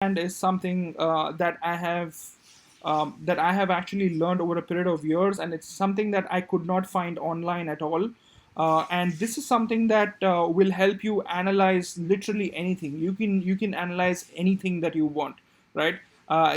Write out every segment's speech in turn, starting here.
And is something that I have actually learned over a period of years, and it's something that I could not find online at all. And this is something that will help you analyze literally anything. You can analyze anything that you want, right?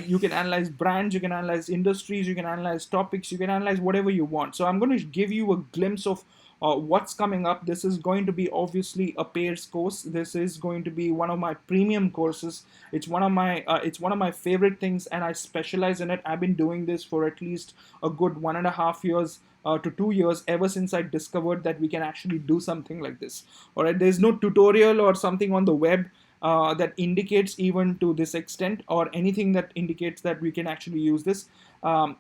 You can analyze brands, you can analyze industries, you can analyze topics, you can analyze whatever you want. So I'm going to give you a glimpse of what's coming up. This is going to be obviously a pairs course. This is going to be one of my premium courses. It's one of my favorite things, and I specialize in it. I've been doing this for at least a good 1.5 years to 2 years, ever since I discovered that we can actually do something like this. All right, there's no tutorial or something on the web that indicates even to this extent, or anything that indicates that we can actually use this.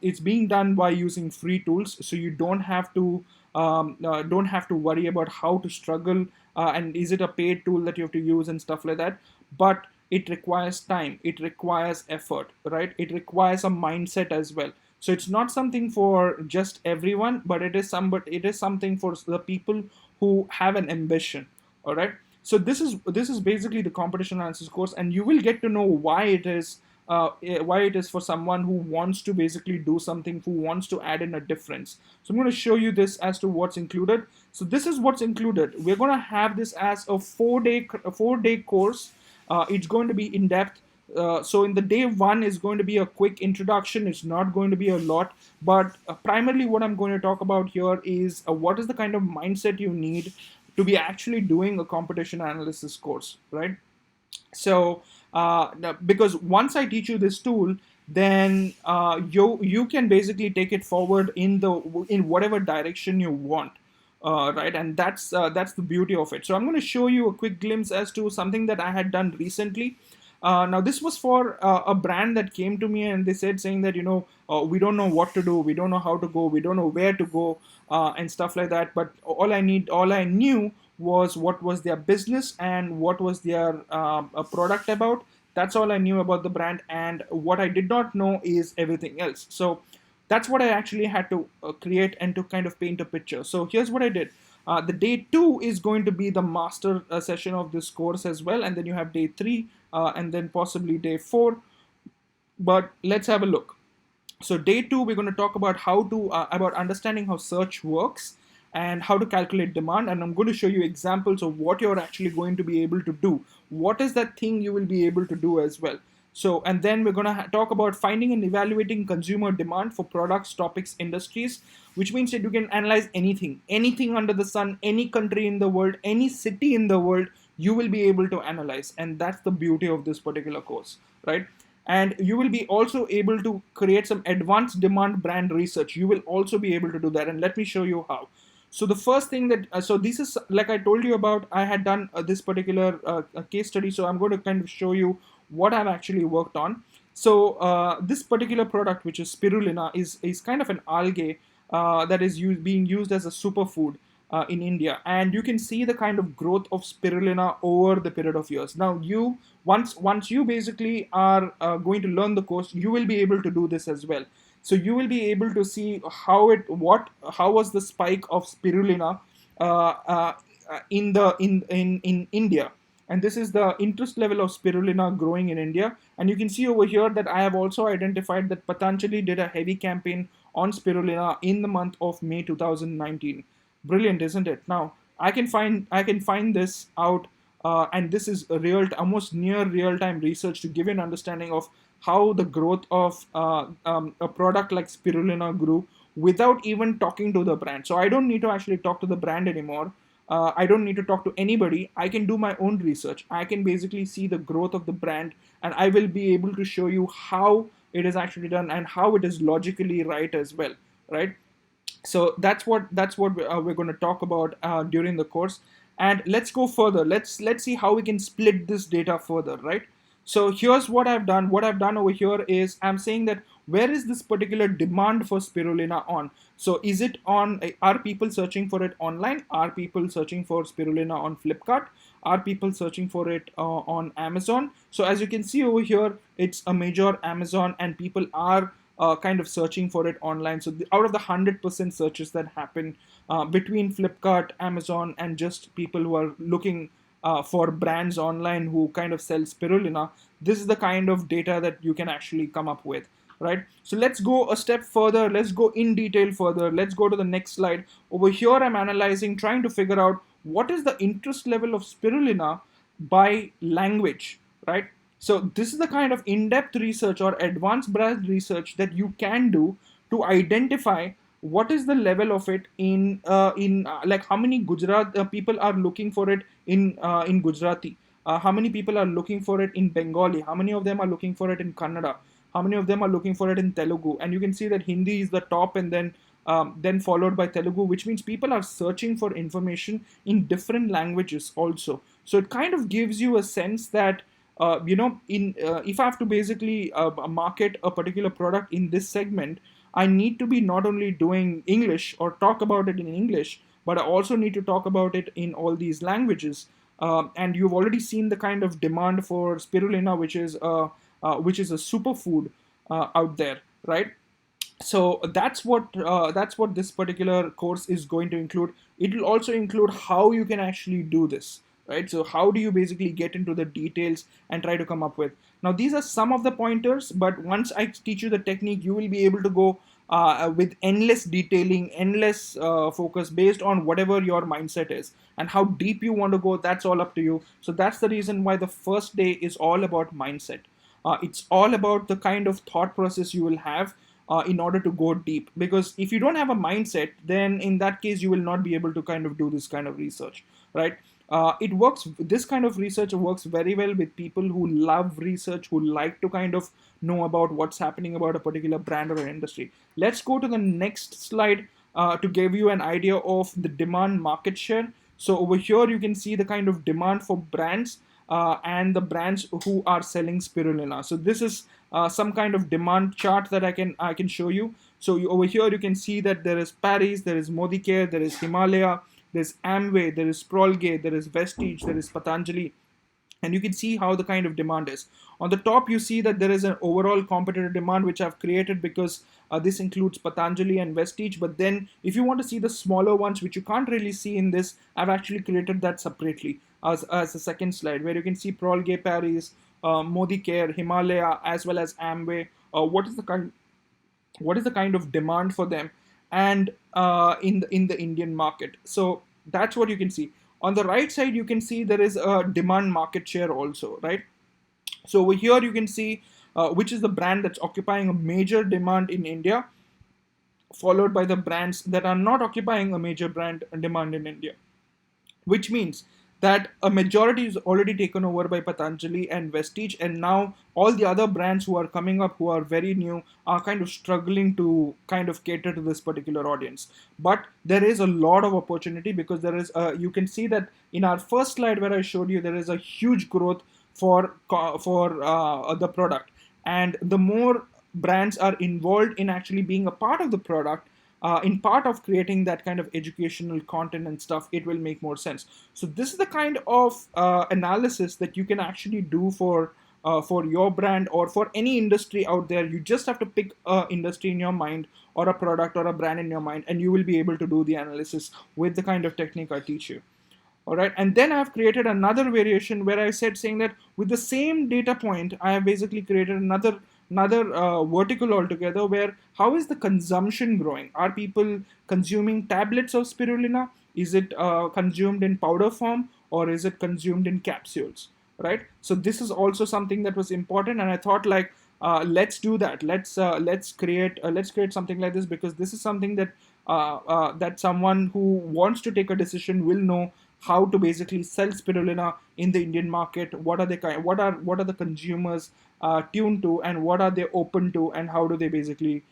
It's being done by using free tools, so you don't have to worry about how to struggle, and is it a paid tool that you have to use and stuff like that. But it requires time, it requires effort, right? It requires a mindset as well. So it's not something for just everyone, but it is something for the people who have an ambition. All right. So this is basically the competition analysis course, and you will get to know why it is for someone who wants to basically do something, who wants to add in a difference. So I'm going to show you this as to what's included. So this is what's included. We're going to have this as a 4-day course. It's going to be in depth. So in the day one is going to be a quick introduction. It's not going to be a lot, but primarily what I'm going to talk about here is what is the kind of mindset you need to be actually doing a competition analysis course, right? So because once I teach you this tool, then you can basically take it forward in whatever direction you want, right? And that's the beauty of it. So I'm going to show you a quick glimpse as to something that I had done recently. Now this was for a brand that came to me, and they said, saying that, we don't know what to do, we don't know how to go, we don't know where to go, and stuff like that. But all I knew was what was their business and what was their product about. That's all I knew about the brand, and what I did not know is everything else. So that's what I actually had to create and to kind of paint a picture. So here's what I did. The day two is going to be the master session of this course as well, and then you have day three, and then possibly day four. But let's have a look. So day two, we're going to talk about about understanding how search works and how to calculate demand, and I'm going to show you examples of what you're actually going to be able to do. What is that thing you will be able to do as well? So, and then we're going to talk about finding and evaluating consumer demand for products, topics, industries, which means that you can analyze anything under the sun, any country in the world, any city in the world, you will be able to analyze. And that's the beauty of this particular course, right? And you will be also able to create some advanced demand brand research. You will also be able to do that, and let me show you how. So the first thing that so this is, like I told you about, I had done this particular case study. So I'm going to kind of show you what I've actually worked on. So this particular product, which is spirulina, is kind of an algae that is being used as a superfood in India, and you can see the kind of growth of spirulina over the period of years. Now, once you basically are going to learn the course, you will be able to do this as well. So you will be able to see how was the spike of spirulina in India, and this is the interest level of spirulina growing in India. And you can see over here that I have also identified that Patanjali did a heavy campaign on spirulina in the month of May 2019. Brilliant, isn't it? Now I can find this out, and this is almost near real time research to give you an understanding of how the growth of a product like spirulina grew without even talking to the brand. So I don't need to actually talk to the brand anymore. I don't need to talk to anybody. I can do my own research. I can basically see the growth of the brand, and I will be able to show you how it is actually done and how it is logically right as well, right? So that's what we're going to talk about during the course. And let's go further. Let's see how we can split this data further, right? So here's what I've done over here is I'm saying that where is this particular demand for spirulina on. So is it on, are people searching for it online, are people searching for spirulina on Flipkart, are people searching for it on Amazon? So as you can see over here, it's a major Amazon, and people are kind of searching for it online. So out of the 100% searches that happen between Flipkart, Amazon, and just people who are looking for brands online who kind of sell spirulina, this is the kind of data that you can actually come up with, right? So let's go a step further. Let's go in detail further. Let's go to the next slide. Over here, I'm analyzing, trying to figure out what is the interest level of spirulina by language, right? So this is the kind of in-depth research or advanced branch research that you can do to identify what is the level of it in like how many Gujarat people are looking for it in Gujarati, how many people are looking for it in Bengali, how many of them are looking for it in Kannada, how many of them are looking for it in Telugu, and you can see that Hindi is the top, and then followed by Telugu, which means people are searching for information in different languages also. So it kind of gives you a sense that in if I have to basically market a particular product in this segment, I need to be not only doing English or talk about it in English, but I also need to talk about it in all these languages. And you've already seen the kind of demand for spirulina, which is a superfood out there, right? So that's what this particular course is going to include. It will also include how you can actually do this, right? So how do you basically get into the details and try to come up with. Now these are some of the pointers, but once I teach you the technique, you will be able to go with endless detailing, endless focus based on whatever your mindset is, and how deep you want to go, that's all up to you. So that's the reason why the first day is all about mindset. It's all about the kind of thought process you will have in order to go deep. Because if you don't have a mindset, then in that case, you will not be able to kind of do this kind of research, right? It works, this kind of research works very well with people who love research, who like to kind of know about what's happening about a particular brand or an industry. Let's go to the next slide to give you an idea of the demand market share. So over here, you can see the kind of demand for brands and the brands who are selling spirulina. So this is some kind of demand chart that I can show you. So over here you can see that there is Paris, there is Modicare, there is Himalaya, there's Amway, there is Prolgate, there is Vestige, there is Patanjali, and you can see how the kind of demand is. On the top, you see that there is an overall competitor demand which I've created because this includes Patanjali and Vestige. But then if you want to see the smaller ones, which you can't really see in this, I've actually created that separately as a second slide, where you can see Prolgate, Paris, Modicare, Himalaya, as well as Amway. What is the kind of demand for them, and in the Indian market. So that's what you can see. On the right side, you can see there is a demand market share also, right? So over here you can see which is the brand that's occupying a major demand in India, followed by the brands that are not occupying a major brand demand in India, which means that a majority is already taken over by Patanjali and Vestige, and now all the other brands who are coming up, who are very new, are kind of struggling to kind of cater to this particular audience. But there is a lot of opportunity, because you can see that in our first slide where I showed you, there is a huge growth for the product, and the more brands are involved in actually being a part of the product, in part of creating that kind of educational content and stuff, it will make more sense. So this is the kind of analysis that you can actually do for your brand or for any industry out there. You just have to pick a industry in your mind, or a product or a brand in your mind, and you will be able to do the analysis with the kind of technique I teach you. All right, and then I've created another variation where I said, saying that with the same data point, I have basically created another vertical altogether, where how is the consumption growing? Are people consuming tablets of spirulina? Is it consumed in powder form, or is it consumed in capsules, right? So this is also something that was important, and I thought, like, let's do that. Let's create something like this, because this is something that someone who wants to take a decision will know how to basically sell spirulina in the Indian market. What are the consumers tuned to, and what are they open to, and how do they basically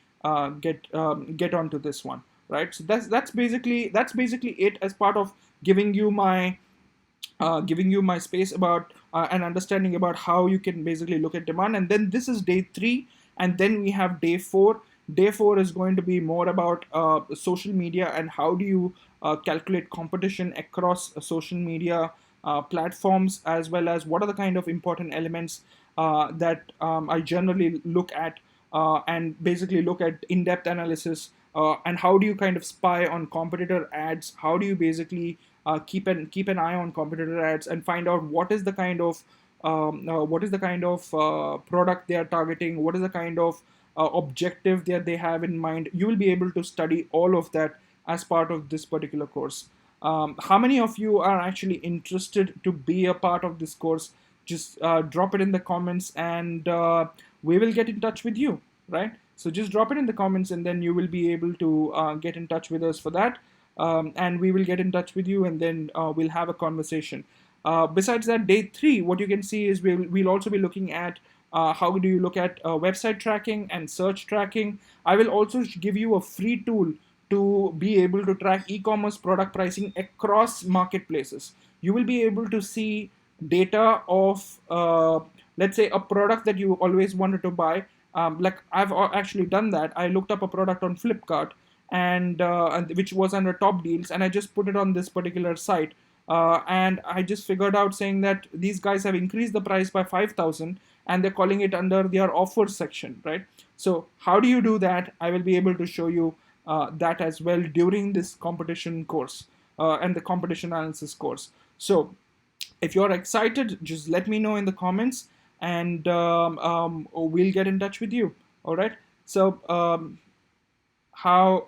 get onto this one, right? So that's basically it, as part of giving you my space about and understanding about how you can basically look at demand. And then this is day 3, and then we have day 4. Day 4 is going to be more about social media, and how do you calculate competition across social media platforms, as well as what are the kind of important elements that I generally look at, and basically look at in-depth analysis, and how do you kind of spy on competitor ads? How do you basically keep an eye on competitor ads, and find out what is the kind of what is the kind of product they are targeting, what is the kind of objective that they have in mind. You will be able to study all of that as part of this particular course. How many of you are actually interested to be a part of this course? Just drop it in the comments, and we will get in touch with you, right? So just drop it in the comments, and then you will be able to get in touch with us for that. And we will get in touch with you, and then we'll have a conversation. Besides that, day 3, what you can see is we'll also be looking at how do you look at website tracking and search tracking. I will also give you a free tool to be able to track e-commerce product pricing across marketplaces. You will be able to see data of, let's say, a product that you always wanted to buy. Like I've actually done that. I looked up a product on Flipkart, and which was under top deals, and I just put it on this particular site. And I just figured out saying that these guys have increased the price by 5,000, and they're calling it under their offers section, right? So how do you do that? I will be able to show you that as well during this competition course and the competition analysis course. So if you're excited, just let me know in the comments, and we'll get in touch with you. All right. So how